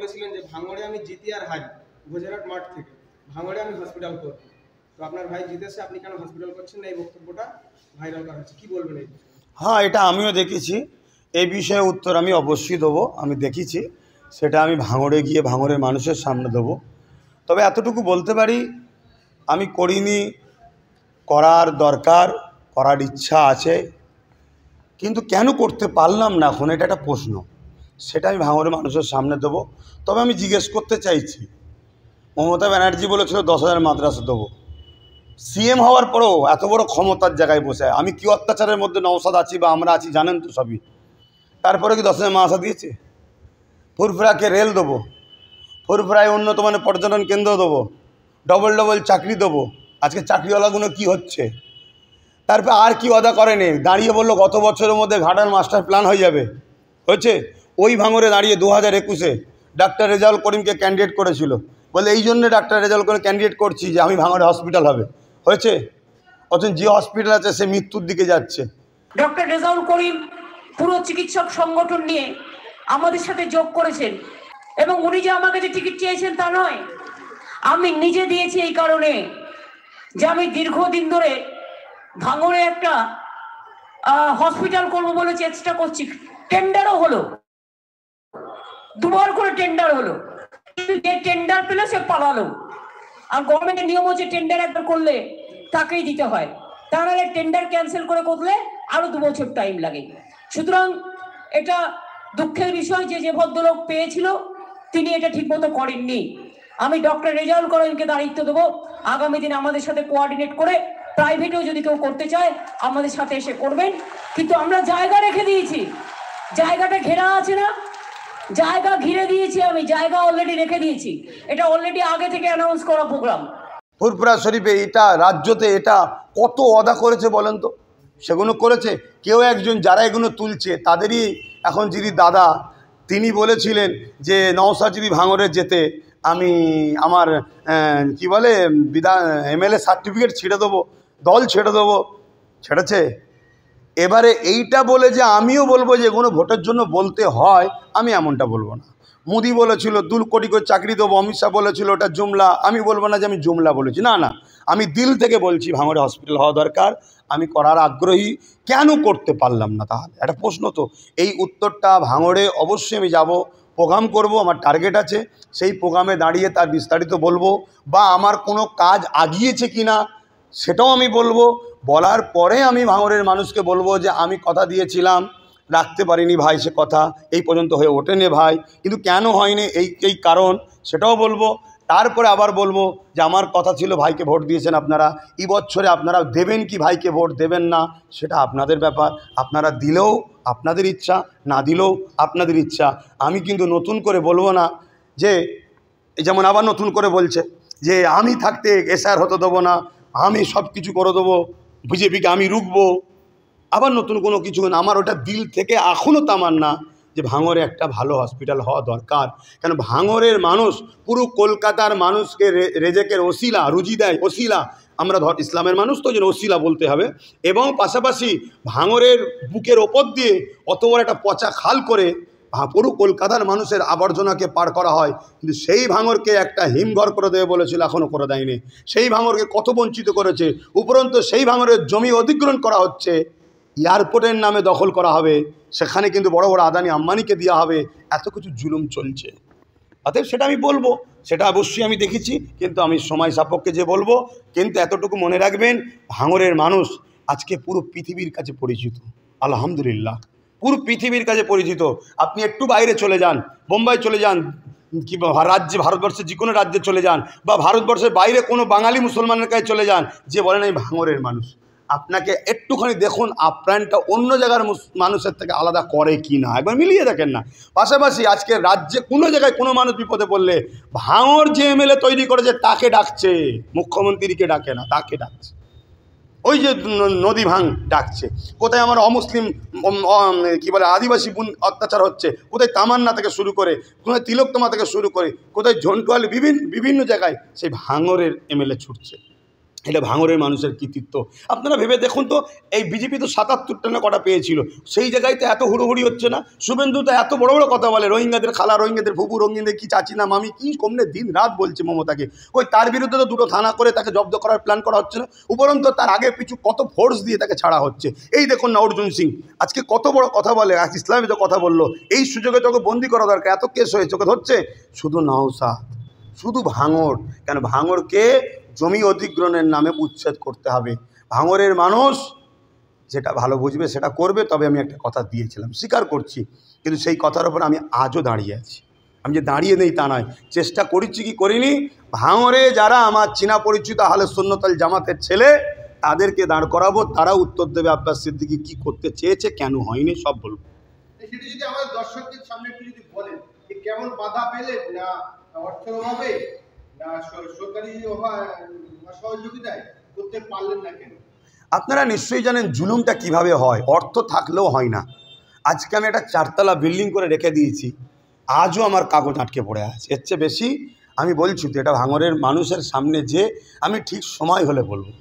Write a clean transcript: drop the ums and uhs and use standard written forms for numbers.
বলেছিলেন যে ভাঙড়ে আমি জিতি আর হারি, গুজরাট মাঠ থেকে ভাঙড়ে আমি হসপিটাল করব। তো আপনার ভাই জিতেছে, আপনি কেন হসপিটাল করছেন না? এই বক্তব্যটা ভাইরাল করা হচ্ছে, কি বলবেন এই? হ্যাঁ, এটা আমিও দেখেছি। এই বিষয়ে উত্তর আমি অবশ্যই দেবো। আমি দেখেছি, সেটা আমি ভাঙড়ে গিয়ে ভাঙড়ের মানুষের সামনে দেবো। তবে এতটুকু বলতে পারি, আমি করিনি, করার দরকার, করার ইচ্ছা আছে, কিন্তু কেন করতে পারলাম না এখন, এটা একটা প্রশ্ন। সেটা আমি ভাঙড়ের মানুষের সামনে দেবো। তবে আমি জিজ্ঞেস করতে চাইছি, মমতা ব্যানার্জি বলেছিল 10,000 মাদ্রাসা দেবো। সিএম হওয়ার পরেও এত বড় ক্ষমতার জায়গায় বসে আমি কি অত্যাচারের মধ্যে নওশাদ আছি বা আমরা আছি জানেন তো সবই। তারপরে কি 10,000 মাদ্রাসা দিয়েছে? ফুরফুরাকে রেল দেবো, ফুরফুরায় উন্নত মানের পর্যটন কেন্দ্র দেবো, ডবল ডবল চাকরি দেবো। আজকে চাকরিওয়ালাগুলো কি হচ্ছে? তারপর আর কি ওয়াদা করেনি? দাঁড়িয়ে বললো গত বছরের মধ্যে ঘাটাল মাস্টার প্ল্যান হয়ে যাবে, হয়েছে? ওই ভাঙরে দাঁড়িয়ে 2021-এ ডাক্তার রেজাউল করিমকে ক্যান্ডিডেট করেছিল, বলে এই জন্যে ডাক্তার রেজাউল করিম ক্যান্ডিডেট করছি যে আমি ভাঙরে হসপিটাল হবে, হয়েছে? অথচ যে হসপিটাল আছে সে মৃত্যুর দিকে যাচ্ছে। ডক্টর রেজাউল করিম পুরো চিকিৎসক সংগঠন নিয়ে আমাদের সাথে যোগ করেছেন, এবং উনি যে আমার কাছে টিকিট চেয়েছেন তা নয়, আমি নিজে দিয়েছি এই কারণে যে আমি দীর্ঘদিন ধরে ভাঙড়ে একটা হসপিটাল করব বলে চেষ্টা করছি। টেন্ডারও হলো, 2বার করে টেন্ডার হলো, যে টেন্ডার পেলে সে পালালো। আর গভর্নমেন্টের নিয়ম হচ্ছে টেন্ডার একবার করলে তাকেই দিতে হয়, তাহলে টেন্ডার ক্যান্সেল করে করলে আরো 2 বছর টাইম লাগে। সুতরাং এটা দুঃখের বিষয় যে ভদ্রলোক পেয়েছিল তিনি এটা ঠিকমতো করেননি। আমি ডক্টর রেজাউল করিমকে দায়িত্ব দেবো, আগামী দিন আমাদের সাথে কোঅর্ডিনেট করে প্রাইভেটেও যদি কেউ করতে চায় আমাদের সাথে এসে করবেন। কিন্তু আমরা জায়গা রেখে দিয়েছি, জায়গাটা ঘেরা আছে না, জায়গা ঘিরে দিয়েছি, আমি জায়গা অলরেডি রেখে দিয়েছি, এটা অলরেডি আগে থেকে অ্যানাউন্স করা প্রোগ্রাম। ফুরফুরা শরীফে এটা রাজ্যতে এটা কত ওয়াদা করেছে বলেন তো? সেগুলো করেছে কেউ একজন, যারা এগুলো তুলছে তাদেরই এখন যিনি দাদা তিনি বলেছিলেন যে নওশাদ যদি ভাঙড়ে যেতে আমি আমার কি বলে এমএলএ সার্টিফিকেট ছেড়ে দেবো, দল ছেড়ে দেবো, ছেড়েছে। এবারে এইটা বলে যে আমিও বলবো যে এগুলো ভোটের জন্য বলতে হয়, আমি এমনটা বলবো না। মোদি বলেছিল 2 কোটি করে চাকরি দেবো, অমিত শাহ বলেছিল ওটা জুমলা, আমি বলবো না যে আমি জুমলা বলেছি, না না, আমি দিল থেকে বলছি ভাঙড়ে হসপিটাল হওয়া দরকার, আমি করার আগ্রহী। কেন করতে পারলাম না তাহলে একটা প্রশ্ন তো। এই উত্তরটা ভাঙড়ে অবশ্যই আমি যাব, প্রোগ্রাম করব, আমার টার্গেট আছে, সেই প্রোগ্রামে দাঁড়িয়ে তার বিস্তারিত বলবো, বা আমার কোনো কাজ আগিয়েছে কিনা সেটাও আমি বলবো। বলার পরে আমি ভাঙড়ের মানুষকে বলবো যে আমি কথা দিয়েছিলাম, রাখতে পারিনি ভাই, সে কথা এই পর্যন্ত হয়ে ওঠেনি ভাই, কিন্তু কেন হয়নি এই কারণ সেটাও বলবো। তারপরে আবার বলবো যে আমার কথা ছিল ভাইকে ভোট দিয়েছেন আপনারা, এই বছরে আপনারা দেবেন কি ভাইকে ভোট দেবেন না সেটা আপনাদের ব্যাপার, আপনারা দিলেও আপনাদের ইচ্ছা, না দিলেও আপনাদের ইচ্ছা। আমি কিন্তু নতুন করে বলবো না যে, যেমন আবার নতুন করে বলছে যে আমি থাকতে এসআর হতে দেবো না, আমি সব কিছু করে দেবো, বিজেপিকে আমি রুখবো, আবার নতুন কোনো কিছু না। আমার ওটা দিল থেকে এখনও তামান্না যে ভাঙড়ে একটা ভালো হসপিটাল হওয়া দরকার। কেন ভাঙড়ের মানুষ পুরো কলকাতার মানুষকে রেজেকের ওসিলা, রুজি দেয় ওসিলা, আমরা ইসলামের মানুষ তো যেন ওসিলা বলতে হবে। এবং পাশাপাশি ভাঙড়ের বুকের ওপর দিয়ে অত বড় একটা পচা খাল করে পুরো কলকাতার মানুষের আবর্জনাকে পার করা হয়, কিন্তু সেই ভাঙড়কে একটা হিমঘর করে দেবে বলেছিল, এখনও করে দেয়নি। সেই ভাঙড়কে কত বঞ্চিত করেছে, উপরন্তু সেই ভাঙড়ের জমি অধিগ্রহণ করা হচ্ছে, এয়ারপোর্টের নামে দখল করা হবে, সেখানে কিন্তু বড় বড় আদানি আম্বানিকে দেওয়া হবে, এত কিছু জুলুম চলছে। অতএব সেটা আমি বলবো, সেটা অবশ্যই আমি দেখেছি, কিন্তু আমি সময় সাপেক্ষে যে বলবো। কিন্তু এতটুকু মনে রাখবেন, ভাঙড়ের মানুষ আজকে পুরো পৃথিবীর কাছে পরিচিত, আলহামদুলিল্লাহ, পুরো পৃথিবীর কাছে পরিচিত। আপনি একটু বাইরে চলে যান, বোম্বাই চলে যান, কি রাজ্যে, ভারতবর্ষের যে কোনো রাজ্যে চলে যান, বা ভারতবর্ষের বাইরে কোনো বাঙালি মুসলমানের কাছে চলে যান, যে বলেন এই ভাঙড়ের মানুষ, আপনাকে একটুখানি দেখুন আপ্রাণটা অন্য জায়গার মানুষের থেকে আলাদা করে কি না, একবার মিলিয়ে দেখেন না। পাশাপাশি আজকে রাজ্যে কোনো জায়গায় কোনো মানুষ বিপদে পড়লে ভাঙড় যে এমএলএ তৈরি করেছে তাকে ডাকছে, মুখ্যমন্ত্রীকে ডাকে না, তাকে ডাকছে। ওই যে নদী ভাঙ ডাকছে, কোথায় আমার অমুসলিম কি বলে আদিবাসী অত্যাচার হচ্ছে, কোথায় তামান্না থেকে শুরু করে, কোথায় তিলোত্তমা থেকে শুরু করে, কোথায় ঝন্টুয়ালি, বিভিন্ন জায়গায় সেই ভাঙড়ের এমএলএ ছুটছে। এটা ভাঙড়ের মানুষের কৃতিত্ব। আপনারা ভেবে দেখুন তো, এই বিজেপি তো ৭৭টা না কটা পেয়েছিল, সেই জায়গায় তো এত হুড়োহুড়ি হচ্ছে না। শুভেন্দু তো এত বড় বড় কথা বলে, রোহিঙ্গাদের খালা, রোহিঙ্গাদের ফুপু, রোহিঙ্গাদের কি চাচি না মামি, কি কমনে দিন রাত বলছে মমতাকে। ওই তার বিরুদ্ধে তো 2টো থানা করে তাকে জব্দ করার প্ল্যান করা হচ্ছে না, উপরন্তু তার আগে পিছু কত ফোর্স দিয়ে তাকে ছাড়া হচ্ছে। এই দেখুন না অর্জুন সিং আজকে কত বড় কথা বলে, আজ ইসলামী তো কথা বললো, এই সুযোগে তোকে বন্দি করা দরকার, এত কেস হয়েছে, ওকে ধরছে। শুধু নওশাদ, শুধু ভাঙড় কেন, ভাঙড়কে জমি অধিগ্রহণের নামে উচ্ছেদ করতে হবে। ভাঙড়ের মানুষ যেটা ভালো বুঝবে সেটা করবে। তবে আমি একটা কথা দিয়েছিলাম, স্বীকার করছি, কিন্তু সেই কথার উপর আমি আজও দাঁড়িয়ে আছি। আমি যে দাঁড়িয়ে নেই তা নয়, চেষ্টা করেছি কি করিনি, ভাঙড়ে যারা আমার চীনা পরিচিত আহলে সুন্নাত ওয়াল জামাতের ছেলে তাদেরকে দাঁড় করাবো, তারা উত্তর দেবে আব্বাস সিদ্দিকী কী করতে চেয়েছে, কেন হয়নি, সব বলবো। সেটা যদি আমাদের দর্শকদের সামনে একটু যদি বলেন যে কেমন বাধা পেলেন, না অর্থের অভাবে, না সরকারি সহযোগিতায় করতে পারলেন না কেন? আপনারা নিশ্চয়ই জানেন জুলুমটা কিভাবে হয়, অর্থ থাকলেও হয় না। আজকে আমি একটা 4তলা বিল্ডিং করে রেখে দিয়েছি, আজও আমার কাগজ আটকে পড়ে আছে। এর চেয়ে বেশি আমি বলছি তো, এটা ভাঙড়ের মানুষের সামনে যে আমি ঠিক সময় হলে বলবো।